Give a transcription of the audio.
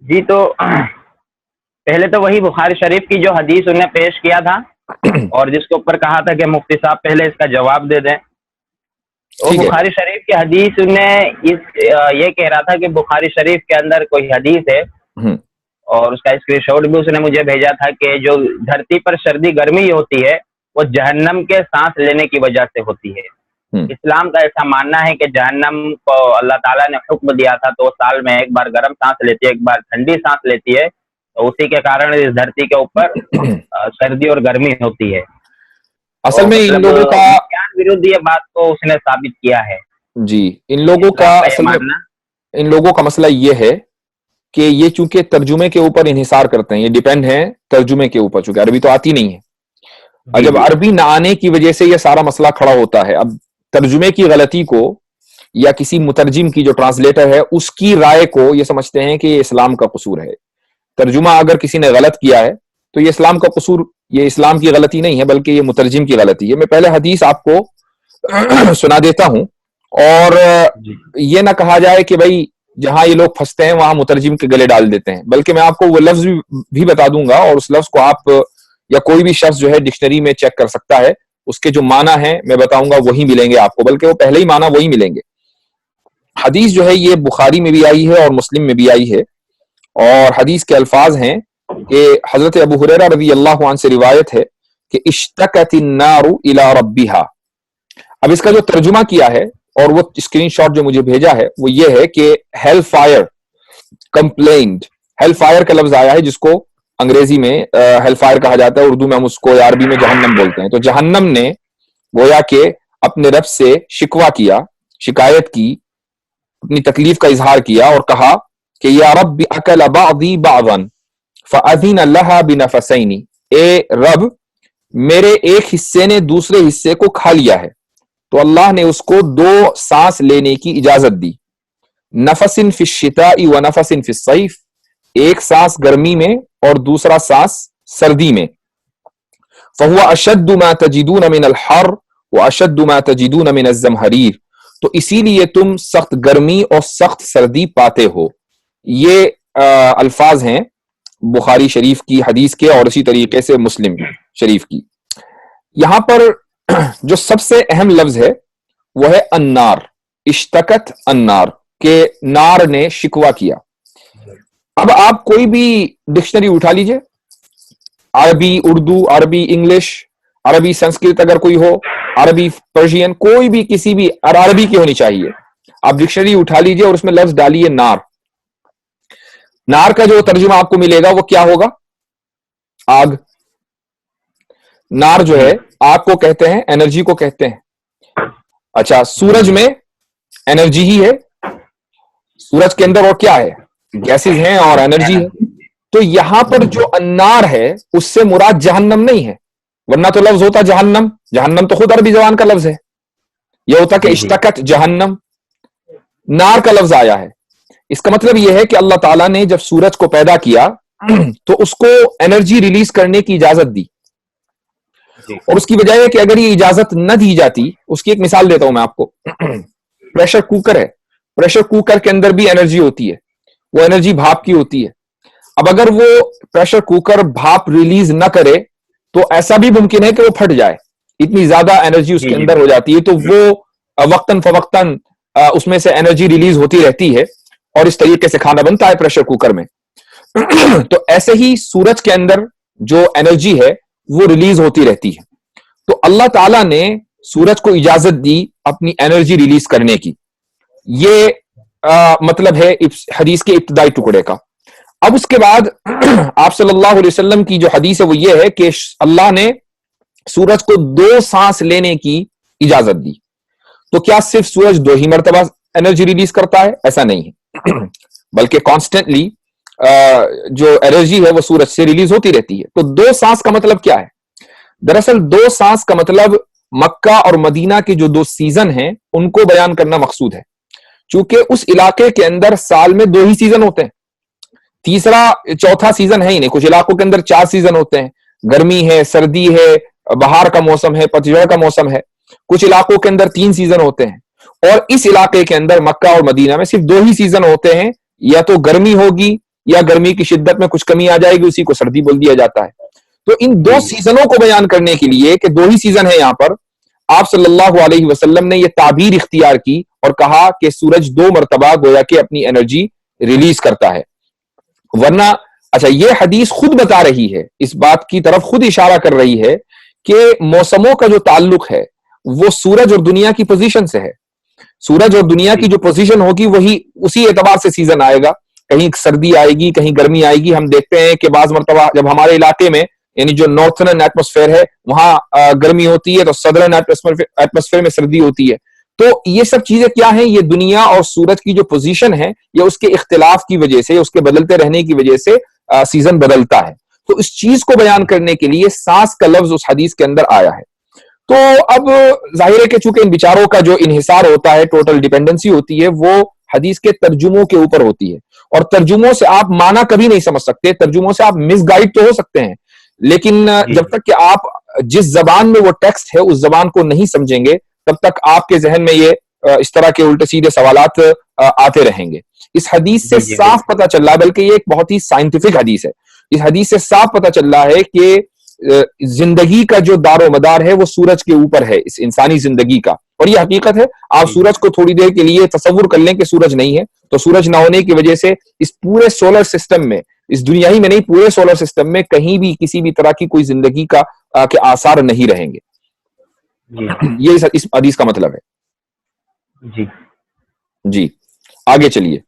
جی تو پہلے تو وہی بخاری شریف کی جو حدیث انہیں پیش کیا تھا اور جس کے اوپر کہا تھا کہ مفتی صاحب پہلے اس کا جواب دے دیں. وہ بخاری شریف کی حدیث انہیں یہ کہہ رہا تھا کہ بخاری شریف کے اندر کوئی حدیث ہے اور اس کا اسکرین شاٹ بھی اس نے مجھے بھیجا تھا کہ جو دھرتی پر سردی گرمی ہوتی ہے وہ جہنم کے سانس لینے کی وجہ سے ہوتی ہے. اسلام کا ایسا ماننا ہے کہ جہنم کو اللہ تعالیٰ نے حکم دیا تھا تو سال میں ایک بار گرم سانس لیتی ہے، ایک بار ٹھنڈی سانس لیتی ہے، تو اسی کے کارن اس دھرتی کے اوپر سردی اور گرمی ہوتی ہے. اصل میں ان لوگوں کا یہ بات کو اس نے ثابت کیا ہے. جی ان لوگوں کا مسئلہ یہ ہے کہ یہ چونکہ ترجمے کے اوپر انحصار کرتے ہیں، یہ ڈیپینڈ ہیں ترجمے کے اوپر، چونکہ عربی تو آتی نہیں ہے. اور جب عربی نہ آنے کی وجہ سے یہ سارا مسئلہ کھڑا ہوتا ہے. اب ترجمے کی غلطی کو یا کسی مترجم کی جو ٹرانسلیٹر ہے اس کی رائے کو یہ سمجھتے ہیں کہ یہ اسلام کا قصور ہے. ترجمہ اگر کسی نے غلط کیا ہے تو یہ اسلام کا قصور، یہ اسلام کی غلطی نہیں ہے بلکہ یہ مترجم کی غلطی ہے. میں پہلے حدیث آپ کو سنا دیتا ہوں اور یہ نہ کہا جائے کہ بھائی جہاں یہ لوگ پھنستے ہیں وہاں مترجم کے گلے ڈال دیتے ہیں، بلکہ میں آپ کو وہ لفظ بھی بتا دوں گا اور اس لفظ کو آپ یا کوئی بھی شخص جو ہے ڈکشنری میں چیک کر سکتا ہے، اس کے جو معنی ہیں میں بتاؤں گا وہی ملیں گے آپ کو، بلکہ وہ پہلے ہی معنی وہی ملیں گے. حدیث جو ہے یہ بخاری میں بھی آئی ہے اور مسلم میں بھی آئی ہے، اور حدیث کے الفاظ ہیں کہ حضرت ابو ہریرہ رضی اللہ عنہ سے روایت ہے کہ اشتکت النار الی ربها. اب اس کا جو ترجمہ کیا ہے اور وہ اسکرین شاٹ جو مجھے بھیجا ہے وہ یہ ہے کہ hell fire complained. Hell fire کا لفظ آیا ہے جس کو انگریزی میں ہیل فائر کہا جاتا ہے، اردو میں ہم اس کو عربی میں جہنم بولتے ہیں. تو جہنم نے گویا کہ اپنے رب سے شکوہ کیا، شکایت کی، اپنی تکلیف کا اظہار کیا اور کہا کہ یا رب اکل بعضی بعضا فاذن لها بنفسین. اے رب میرے ایک حصے نے دوسرے حصے کو کھا لیا ہے تو اللہ نے اس کو 2 سانس لینے کی اجازت دی. نفس فی الشتاء و نفس فی الصیف، ایک سانس گرمی میں اور دوسرا سانس سردی میں. فهو اشد ما تجدون من الحر واشد ما تجدون من الزمہریر، تو اسی لیے تم سخت گرمی اور سخت سردی پاتے ہو. یہ الفاظ ہیں بخاری شریف کی حدیث کے اور اسی طریقے سے مسلم شریف کی. یہاں پر جو سب سے اہم لفظ ہے وہ ہے النار. اشتکت النار، کہ نار نے شکوہ کیا. اب آپ کوئی بھی ڈکشنری اٹھا لیجئے، عربی اردو، عربی انگلش، عربی سنسکرت اگر کوئی ہو، عربی پرشین، کوئی بھی کسی بھی عربی کی ہونی چاہیے. آپ ڈکشنری اٹھا لیجئے اور اس میں لفظ ڈالیے نار. نار کا جو ترجمہ آپ کو ملے گا وہ کیا ہوگا؟ آگ. نار جو ہے آگ کو کہتے ہیں، انرجی کو کہتے ہیں. اچھا سورج میں انرجی ہی ہے، سورج کے اندر اور کیا ہے؟ گیسز ہیں اور انرجی ہے. تو یہاں پر جو النار ہے اس سے مراد جہنم نہیں ہے، ورنہ تو لفظ ہوتا جہنم. جہنم تو خود عربی زبان کا لفظ ہے. یہ ہوتا کہ اشتکت جہنم. نار کا لفظ آیا ہے. اس کا مطلب یہ ہے کہ اللہ تعالیٰ نے جب سورج کو پیدا کیا تو اس کو انرجی ریلیز کرنے کی اجازت دی، اور اس کی وجہ ہے کہ اگر یہ اجازت نہ دی جاتی، اس کی ایک مثال دیتا ہوں میں آپ کو. پریشر کوکر ہے، پریشر کوکر کے اندر بھی انرجی ہوتی ہے، وہ انرجی بھاپ کی ہوتی ہے. اب اگر وہ پریشر کوکر بھاپ ریلیز نہ کرے تو ایسا بھی ممکن ہے کہ وہ پھٹ جائے، اتنی زیادہ انرجی اس کے اندر ہو جاتی ہے. تو وہ وقتاً فوقتاً اس میں سے انرجی ریلیز ہوتی رہتی ہے اور اس طریقے سے کھانا بنتا ہے پریشر کوکر میں. تو ایسے ہی سورج کے اندر جو انرجی ہے وہ ریلیز ہوتی رہتی ہے. تو اللہ تعالیٰ نے سورج کو اجازت دی اپنی انرجی ریلیز کرنے کی. یہ مطلب ہے حدیث کے ابتدائی ٹکڑے کا. اب اس کے بعد آپ صلی اللہ علیہ وسلم کی جو حدیث ہے وہ یہ ہے کہ اللہ نے سورج کو 2 سانس لینے کی اجازت دی. تو کیا صرف سورج 2 ہی مرتبہ انرجی ریلیز کرتا ہے؟ ایسا نہیں ہے، بلکہ کانسٹنٹلی جو انرجی ہے وہ سورج سے ریلیز ہوتی رہتی ہے. تو 2 سانس کا مطلب کیا ہے؟ دراصل 2 سانس کا مطلب مکہ اور مدینہ کے جو 2 سیزن ہیں ان کو بیان کرنا مقصود ہے. چونکہ اس علاقے کے اندر سال میں 2 ہی سیزن ہوتے ہیں، تیسرا چوتھا سیزن ہے ہی نہیں. کچھ علاقوں کے اندر 4 سیزن ہوتے ہیں، گرمی ہے، سردی ہے، بہار کا موسم ہے، پتجھڑ کا موسم ہے. کچھ علاقوں کے اندر 3 سیزن ہوتے ہیں، اور اس علاقے کے اندر مکہ اور مدینہ میں صرف 2 ہی سیزن ہوتے ہیں. یا تو گرمی ہوگی یا گرمی کی شدت میں کچھ کمی آ جائے گی, اسی کو سردی بول دیا جاتا ہے. تو ان دو سیزنوں کو بیان کرنے کے لیے کہ دو ہی سیزن ہے یہاں پر, آپ صلی اللہ علیہ وسلم نے یہ تعبیر اختیار کی اور کہا کہ سورج 2 مرتبہ گویا کہ اپنی انرجی ریلیز کرتا ہے. ورنہ اچھا یہ حدیث خود بتا رہی ہے, اس بات کی طرف خود اشارہ کر رہی ہے کہ موسموں کا جو تعلق ہے وہ سورج اور دنیا کی پوزیشن سے ہے. سورج اور دنیا کی جو پوزیشن ہوگی وہی اسی اعتبار سے سیزن آئے گا, کہیں سردی آئے گی کہیں گرمی آئے گی. ہم دیکھتے ہیں کہ بعض مرتبہ جب ہمارے علاقے میں یعنی جو نارتھرن ایٹماسفیئر ہے وہاں گرمی ہوتی ہے تو سدرن ایٹماسفیئر میں سردی ہوتی ہے. تو یہ سب چیزیں کیا ہیں, یہ دنیا اور سورج کی جو پوزیشن ہے یا اس کے اختلاف کی وجہ سے, اس کے بدلتے رہنے کی وجہ سے سیزن بدلتا ہے. تو اس چیز کو بیان کرنے کے لیے سانس کا لفظ اس حدیث کے اندر آیا ہے. تو اب ظاہر ہے کہ چونکہ ان بیچاروں کا جو انحصار ہوتا ہے, ٹوٹل ڈیپینڈنسی ہوتی ہے, وہ حدیث کے ترجموں کے اوپر ہوتی ہے. اور ترجموں سے آپ معنی کبھی نہیں سمجھ سکتے, ترجموں سے آپ مس گائیڈ تو ہو سکتے ہیں, لیکن جب تک کہ آپ جس زبان میں وہ ٹیکسٹ ہے اس زبان کو نہیں سمجھیں گے تب تک آپ کے ذہن میں یہ اس طرح کے الٹے سیدھے سوالات آتے رہیں گے. اس حدیث سے صاف پتہ چل رہا ہے, بلکہ یہ ایک بہت ہی سائنٹیفک حدیث ہے, اس حدیث سے صاف پتہ چل رہا ہے کہ زندگی کا جو دار و مدار ہے وہ سورج کے اوپر ہے, اس انسانی زندگی کا. اور یہ حقیقت ہے. آپ سورج کو تھوڑی دیر کے لیے تصور کر لیں کہ سورج نہیں ہے, تو سورج نہ ہونے کی وجہ سے اس پورے سولر سسٹم میں, اس دنیا ہی میں نہیں پورے سولر سسٹم میں کہیں بھی کسی بھی طرح کی کوئی زندگی کا کے آثار نہیں رہیں گے. یہ اس حدیث کا مطلب ہے. جی آگے چلیے.